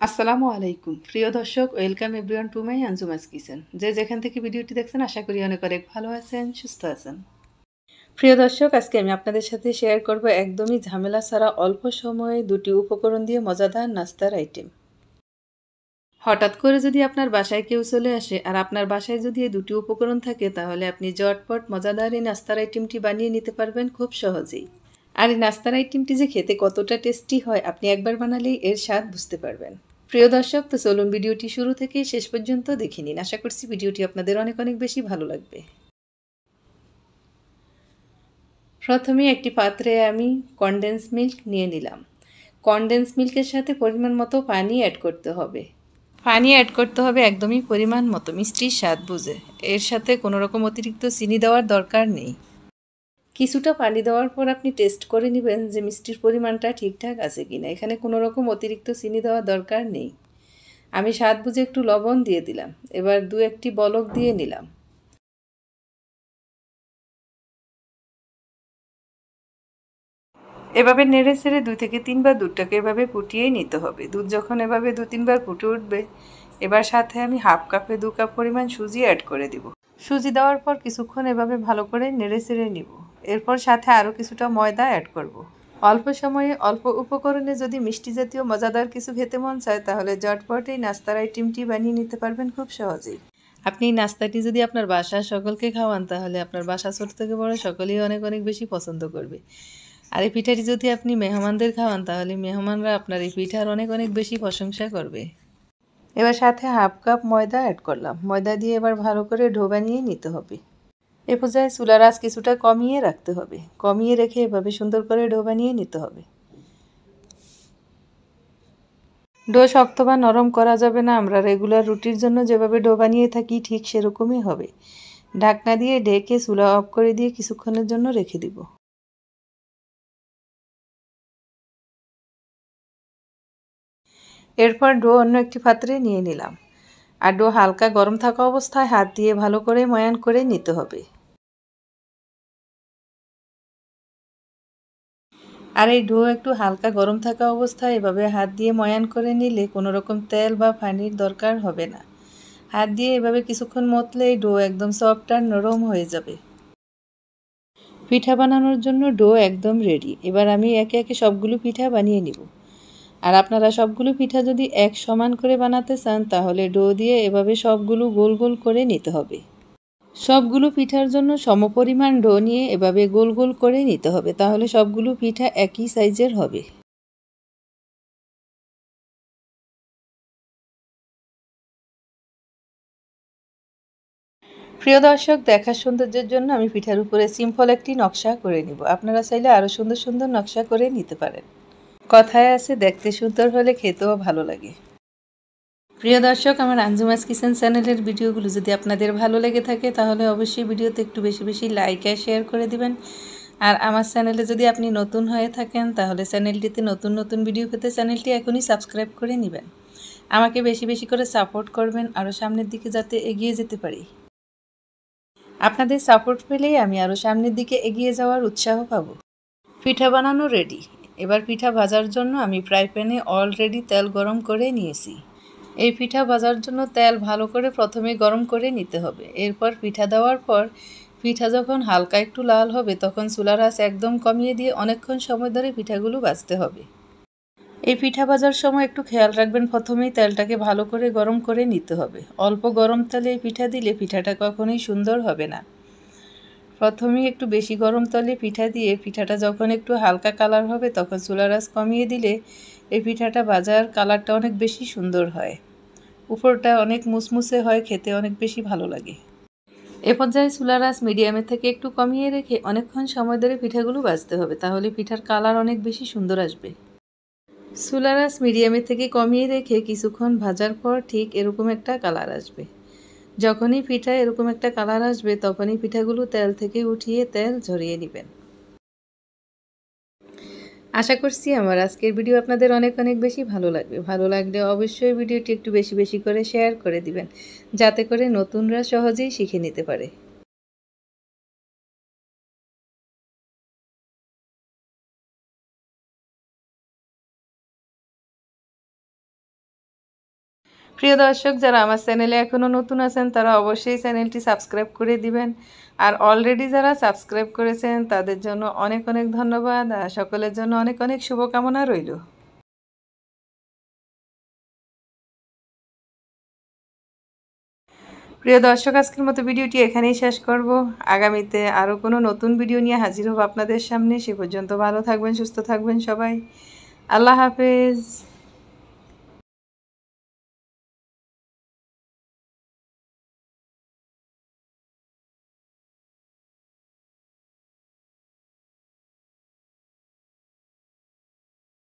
আসসালামু আলাইকুম প্রিয় দর্শক, welcome everyone to my Anjuma's kitchen. যে যেখান থেকে ভিডিওটি দেখছেন আশা করি অনেক অনেক ভালো আছেন, সুস্থ আছেন। প্রিয় দর্শক, আজকে আমি আপনাদের সাথে শেয়ার করব একদমই ঝামেলা ছাড়া অল্প সময়ে দুটি উপকরণ দিয়ে মজাদার নাস্তার আইটেম। হঠাৎ করে যদি আপনার বাসায় কেউ চলে আসে আর আপনার বাসায় যদি এই দুটি উপকরণ থাকে, তাহলে আপনি ঝটপট মজাদার এই নাস্তার আইটেমটি বানিয়ে নিতে পারবেন খুব সহজেই। আর এই নাস্তার আইটেমটি যে খেতে কতটা টেস্টি হয়, আপনি একবার বানালেই এর স্বাদ বুঝতে পারবেন। প্রিয় দর্শক, তো চলুন ভিডিওটি শুরু থেকে শেষ পর্যন্ত দেখে নিন। আশা করছি ভিডিওটি আপনাদের অনেক অনেক বেশি ভালো লাগবে। প্রথমে একটি পাত্রে আমি কনডেন্স মিল্ক নিয়ে নিলাম। কনডেন্স মিল্কের সাথে পরিমাণ মতো পানি অ্যাড করতে হবে। পানি অ্যাড করতে হবে একদমই পরিমাণ মতো, মিষ্টির স্বাদ বুঝে। এর সাথে কোনো রকম অতিরিক্ত চিনি দেওয়ার দরকার নেই। কিছুটা পানি দেওয়ার পর আপনি টেস্ট করে নেবেন যে মিষ্টির পরিমাণটা ঠিকঠাক আছে কিনা। এখানে কোনো রকম অতিরিক্ত চিনি দেওয়ার দরকার নেই। আমি স্বাদ বুঝে একটু লবণ দিয়ে দিলাম। এবার দু একটি বলক দিয়ে নিলাম। এভাবে নেড়ে ছেড়ে 2 থেকে 3 বার দুধটাকে এভাবে ফুটিয়েই নিতে হবে। দুধ যখন এভাবে 2-3 বার ফুটে উঠবে, এবার সাথে আমি হাফ কাপে 2 কাপ পরিমাণ সুজি অ্যাড করে দিব। সুজি দেওয়ার পর কিছুক্ষণ এভাবে ভালো করে নেড়ে ছেড়ে নিব। এরপর সাথে আরও কিছুটা ময়দা অ্যাড করব। অল্প সময়ে অল্প উপকরণে যদি মিষ্টি জাতীয় মজাদার কিছু খেতে মন চায়, তাহলে ঝটপট এই নাস্তার আইটেমটি বানিয়ে নিতে পারবেন খুব সহজেই। আপনি এই নাস্তাটি যদি আপনার বাসার সকলকে খাওয়ান, তাহলে আপনার বাসা ছোট থেকে বড় সকলেই অনেক অনেক বেশি পছন্দ করবে। আর এই পিঠাটি যদি আপনি মেহমানদের খাওয়ান, তাহলে মেহমানরা আপনার এই পিঠার অনেক অনেক বেশি প্রশংসা করবে। এবার সাথে হাফ কাপ ময়দা অ্যাড করলাম। ময়দা দিয়ে এবার ভালো করে ডো বানিয়ে নিতে হবে। এ পর্যায়ে চুলার আঁচ কিছুটা কমিয়ে রাখতে হবে। কমিয়ে রেখে এভাবে সুন্দর করে ডো বানিয়ে নিতে হবে। ডো শক্ত বা নরম করা যাবে না। আমরা রেগুলার রুটির জন্য যেভাবে ডো বানিয়ে থাকি ঠিক সেরকমই হবে। ঢাকনা দিয়ে ঢেকে চুলা অফ করে দিয়ে কিছুক্ষণের জন্য রেখে দিব। এরপর ডো অন্য একটি পাত্রে নিয়ে নিলাম। আর ডো হালকা গরম থাকা অবস্থায় হাত দিয়ে ভালো করে ময়ান করে নিতে হবে। আর এই ডো একটু হালকা গরম থাকা অবস্থায় এভাবে হাত দিয়ে ময়ান করে নিলে কোনো রকম তেল বা পানির দরকার হবে না। হাত দিয়ে এভাবে কিছুক্ষণ মথলে এই ডো একদম সফট আর নরম হয়ে যাবে। পিঠা বানানোর জন্য ডো একদম রেডি। এবার আমি একে একে সবগুলো পিঠা বানিয়ে নিব। আর আপনারা সবগুলো পিঠা যদি এক সমান করে বানাতে চান, তাহলে ডো দিয়ে এভাবে সবগুলো গোল গোল করে নিতে হবে। সবগুলো পিঠার জন্য সমপরিমাণ ডো নিয়ে এভাবে গোল গোল করে নিতে হবে, তাহলে সবগুলো পিঠা একই সাইজের হবে। প্রিয় দর্শক, দেখার সৌন্দর্যের জন্য আমি পিঠার উপরে সিম্পল একটি নকশা করে নিব। আপনারা চাইলে আরও সুন্দর সুন্দর নকশা করে নিতে পারেন। কথায় আছে, দেখতে সুন্দর হলে খেতেও ভালো লাগে। প্রিয় দর্শক, আমার আঞ্জুমাস কিচেন চ্যানেলের ভিডিওগুলো যদি আপনাদের ভালো লেগে থাকে, তাহলে অবশ্যই ভিডিওতে একটু বেশি বেশি লাইক আর শেয়ার করে দিবেন। আর আমার চ্যানেলে যদি আপনি নতুন হয়ে থাকেন, তাহলে চ্যানেলটিতে নতুন নতুন ভিডিও পেতে চ্যানেলটি এখনই সাবস্ক্রাইব করে নেবেন। আমাকে বেশি বেশি করে সাপোর্ট করবেন, আরও সামনের দিকে যাতে এগিয়ে যেতে পারি। আপনাদের সাপোর্ট পেলেই আমি আরও সামনের দিকে এগিয়ে যাওয়ার উৎসাহ পাব। পিঠা বানানো রেডি। এবার পিঠা ভাজার জন্য আমি ফ্রাই প্যানে অলরেডি তেল গরম করে নিয়েছি। এই পিঠা ভাজার জন্য তেল ভালো করে প্রথমে গরম করে নিতে হবে। এরপর পিঠা দেওয়ার পর পিঠা যখন হালকা একটু লাল হবে, তখন চুলার আঁচ একদম কমিয়ে দিয়ে অনেকক্ষণ সময় ধরে পিঠাগুলো ভাজতে হবে। এই পিঠা ভাজার সময় একটু খেয়াল রাখবেন, প্রথমেই তেলটাকে ভালো করে গরম করে নিতে হবে। অল্প গরম তেলে এই পিঠা দিলে পিঠাটা কখনোই সুন্দর হবে না। প্রথমেই একটু বেশি গরম তেলে পিঠা দিয়ে পিঠাটা যখন একটু হালকা কালার হবে, তখন চুলার আঁচ কমিয়ে দিলে এই পিঠাটা ভাজার কালারটা অনেক বেশি সুন্দর হয়। উপরটা অনেক মুসমুসে হয়, খেতে অনেক বেশি ভালো লাগে। এ পর্যায়ে চুলার আঁচ মিডিয়ামের থেকে একটু কমিয়ে রেখে অনেকক্ষণ সময় ধরে পিঠাগুলো ভাজতে হবে, তাহলে পিঠার কালার অনেক বেশি সুন্দর আসবে। চুলার আঁচ মিডিয়ামের থেকে কমিয়ে রেখে কিছুক্ষণ ভাজার পর ঠিক এরকম একটা কালার আসবে। যখনই পিঠা এরকম একটা কালার আসবে, তখনই পিঠাগুলো তেল থেকে উঠিয়ে তেল ঝরিয়ে নেবেন। আশা করছি আমার আজকের ভিডিও আপনাদের অনেক অনেক বেশি ভালো লাগবে। ভালো লাগলে অবশ্যই ভিডিওটি একটু বেশি বেশি করে শেয়ার করে দিবেন, যাতে করে নতুনরা সহজেই শিখে নিতে পারে। প্রিয় দর্শক, যারা আমার চ্যানেলে এখনও নতুন আছেন তারা অবশ্যই চ্যানেলটি সাবস্ক্রাইব করে দিবেন। আর অলরেডি যারা সাবস্ক্রাইব করেছেন তাদের জন্য অনেক অনেক ধন্যবাদ, আর সকলের জন্য অনেক অনেক শুভকামনা রইল। প্রিয় দর্শক, আজকের মতো ভিডিওটি এখানেই শেষ করব। আগামীতে আরও কোনো নতুন ভিডিও নিয়ে হাজির হব আপনাদের সামনে। সে পর্যন্ত ভালো থাকবেন, সুস্থ থাকবেন সবাই। আল্লাহ হাফেজ।